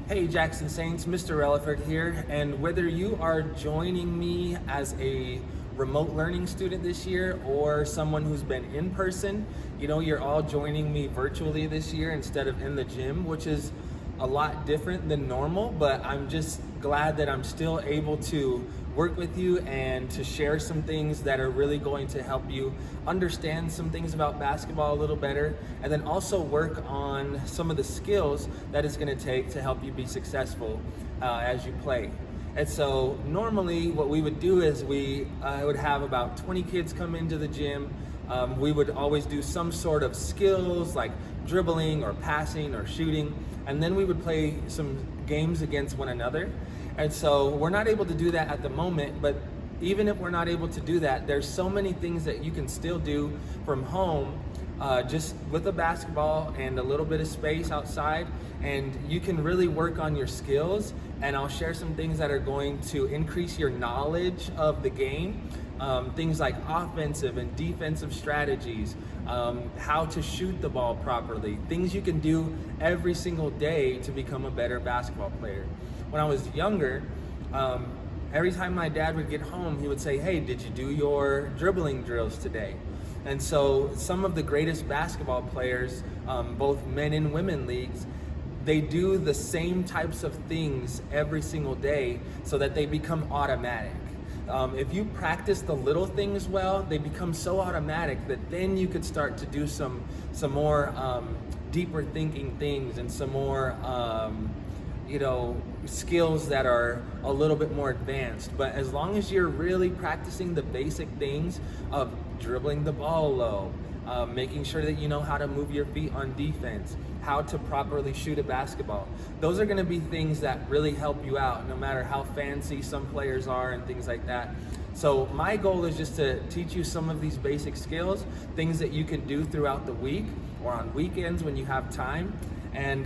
Hey Jackson Saints, Mr. Reliford here, and whether you are joining me as a remote learning student this year or someone who's been in person, you're all joining me virtually this year instead of in the gym, which is a lot different than normal, but I'm just glad that I'm still able to work with you and to share some things that are really going to help you understand some things about basketball a little better, and then also work on some of the skills that it's going to take to help you be successful as you play. And so normally what we would do is we would have about 20 kids come into the gym. We would always do some sort of skills like dribbling or passing or shooting, and then we would play some games against one another. And so we're not able to do that at the moment, but even if we're not able to do that, there's so many things that you can still do from home, just with a basketball and a little bit of space outside, and you can really work on your skills. And I'll share some things that are going to increase your knowledge of the game, things like offensive and defensive strategies, how to shoot the ball properly, things you can do every single day to become a better basketball player. When I was younger, every time my dad would get home, he would say, "Hey, did you do your dribbling drills today?" And so some of the greatest basketball players, both men and women leagues, they do the same types of things every single day so that they become automatic. If you practice the little things well, they become so automatic that then you could start to do some more deeper thinking things and some more skills that are a little bit more advanced. But as long as you're really practicing the basic things of dribbling the ball low, making sure that you know how to move your feet on defense, how to properly shoot a basketball, those are going to be things that really help you out no matter how fancy some players are and things like that. So my goal is just to teach you some of these basic skills, things that you can do throughout the week or on weekends when you have time. And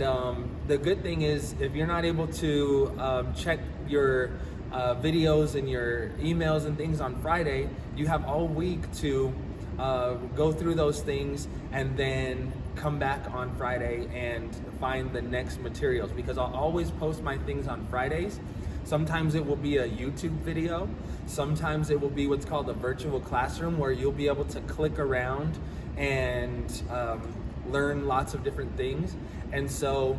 the good thing is, if you're not able to check your videos and your emails and things on Friday, you have all week to go through those things and then come back on Friday and find the next materials, because I'll always post my things on Fridays. Sometimes it will be a YouTube video. Sometimes it will be what's called a virtual classroom, where you'll be able to click around and learn lots of different things. And so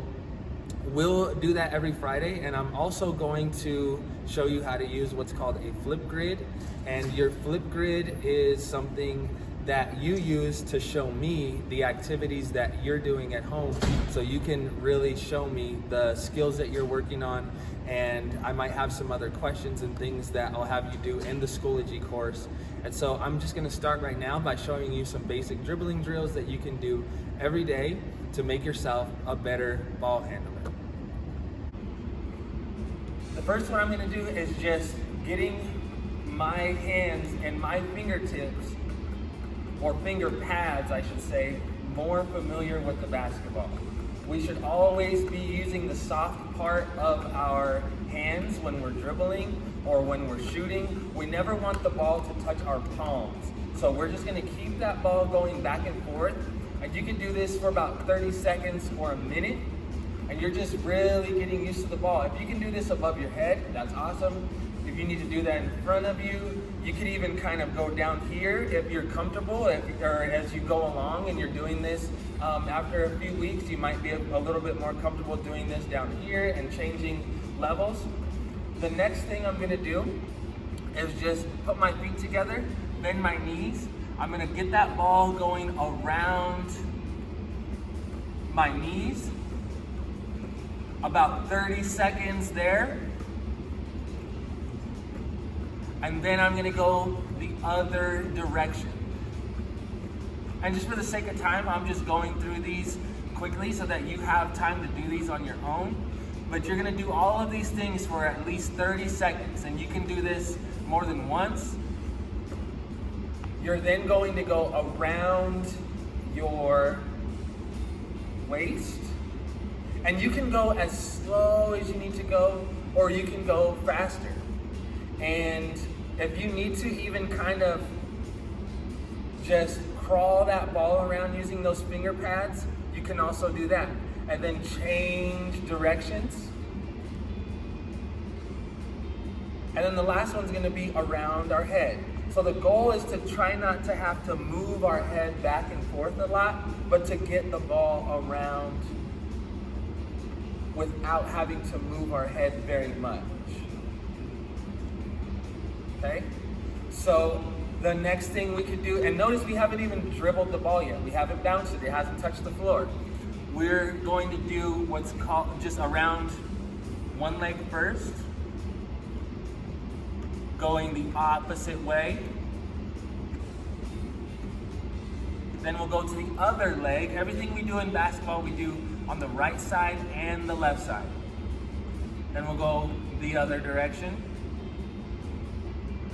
we'll do that every Friday, and I'm also going to show you how to use what's called a Flipgrid. And your Flipgrid is something that you use to show me the activities that you're doing at home, so you can really show me the skills that you're working on. And I might have some other questions and things that I'll have you do in the Schoology course. And so I'm just going to start right now by showing you some basic dribbling drills that you can do every day to make yourself a better ball handler. The first one I'm going to do is just getting my hands and my fingertips, or finger pads I should say, more familiar with the basketball. We should always be using the soft part of our hands when we're dribbling or when we're shooting. We never want the ball to touch our palms. So we're just going to keep that ball going back and forth. And you can do this for about 30 seconds or a minute. And you're just really getting used to the ball. If you can do this above your head, that's awesome. If you need to do that in front of you, you could even kind of go down here if you're comfortable, or as you go along and you're doing this. After a few weeks, you might be a little bit more comfortable doing this down here and changing levels. The next thing I'm gonna do is just put my feet together, bend my knees. I'm gonna get that ball going around my knees, about 30 seconds there. And then I'm gonna go the other direction. And just for the sake of time, I'm just going through these quickly so that you have time to do these on your own. But you're gonna do all of these things for at least 30 seconds, and you can do this more than once. You're then going to go around your waist, and you can go as slow as you need to go, or you can go faster. And if you need to even kind of just crawl that ball around using those finger pads, you can also do that. And then change directions. And then the last one's gonna be around our head. So the goal is to try not to have to move our head back and forth a lot, but to get the ball around without having to move our head very much. Okay? So the next thing we could do, and notice we haven't even dribbled the ball yet. We haven't bounced it, it hasn't touched the floor. We're going to do what's called just around one leg first, going the opposite way. Then we'll go to the other leg. Everything we do in basketball, we do on the right side and the left side. Then we'll go the other direction.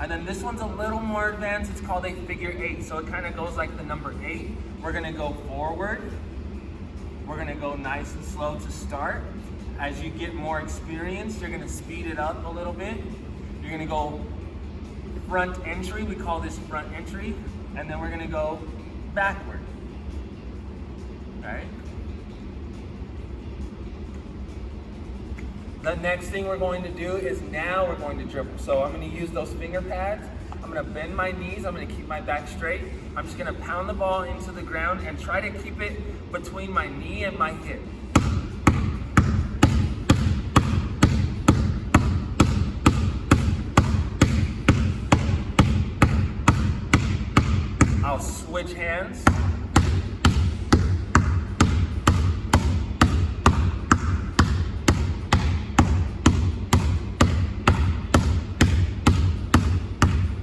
And then this one's a little more advanced. It's called a figure 8. So it kind of goes like the number 8. We're gonna go forward. We're gonna go nice and slow to start. As you get more experience, you're gonna speed it up a little bit. You're gonna go front entry, we call this front entry, and then we're gonna go backward, all right? The next thing we're going to do is now we're going to dribble. So I'm gonna use those finger pads. I'm gonna bend my knees, I'm gonna keep my back straight. I'm just gonna pound the ball into the ground and try to keep it between my knee and my hip. I'll switch hands.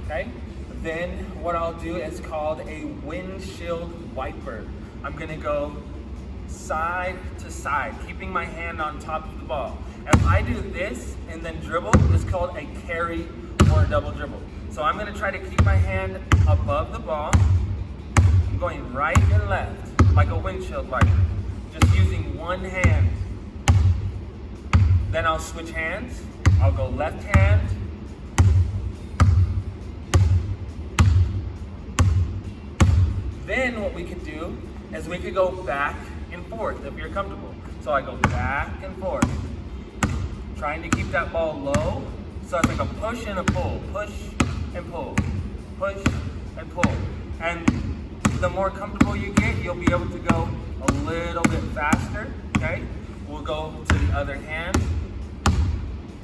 Okay, then what I'll do is called a windshield wiper. I'm gonna go side to side, keeping my hand on top of the ball. If I do this and then dribble, it's called a carry or a double dribble. So I'm gonna try to keep my hand above the ball. I'm going right and left, like a windshield wiper, just using one hand. Then I'll switch hands. I'll go left hand. Then what we could do is we could go back and forth if you're comfortable. So I go back and forth, trying to keep that ball low. So it's like a push and a pull, push and pull, push and pull. And the more comfortable you get, you'll be able to go a little bit faster, okay? We'll go to the other hand,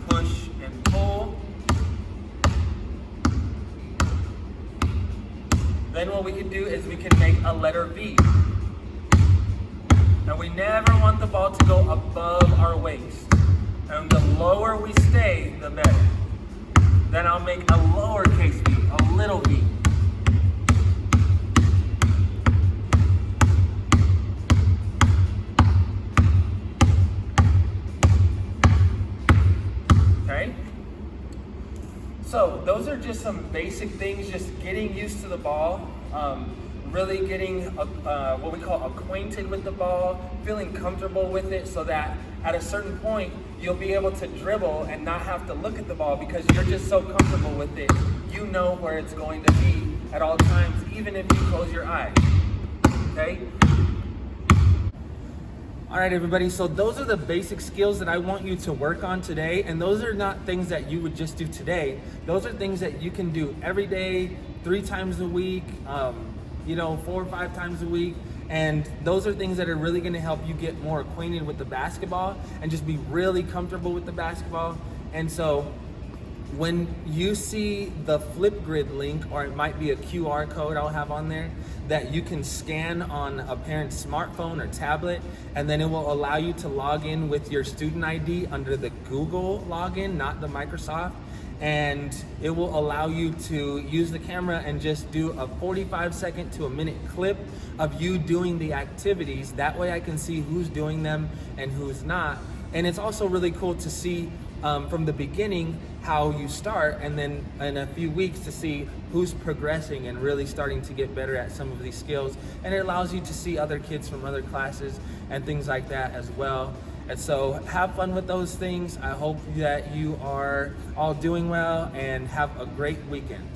push and pull. Then what we can do is we can make a letter V. Now we never want the ball to go above our waist. And the lower we stay, the better. Then I'll make a lowercase v, a little v. Okay? So those are just some basic things, just getting used to the ball, really getting what we call acquainted with the ball, feeling comfortable with it so that at a certain point, you'll be able to dribble and not have to look at the ball because you're just so comfortable with it. You know where it's going to be at all times, even if you close your eyes, okay? All right, everybody, so those are the basic skills that I want you to work on today, and those are not things that you would just do today. Those are things that you can do every day, 3 times a week, 4 or 5 times a week. And those are things that are really gonna help you get more acquainted with the basketball and just be really comfortable with the basketball. And so when you see the Flipgrid link, or it might be a QR code I'll have on there that you can scan on a parent's smartphone or tablet, and then it will allow you to log in with your student ID under the Google login, not the Microsoft. And it will allow you to use the camera and just do a 45-second to a minute clip of you doing the activities. That way I can see who's doing them and who's not. And it's also really cool to see from the beginning how you start, and then in a few weeks to see who's progressing and really starting to get better at some of these skills. And it allows you to see other kids from other classes and things like that as well. And so have fun with those things. I hope that you are all doing well and have a great weekend.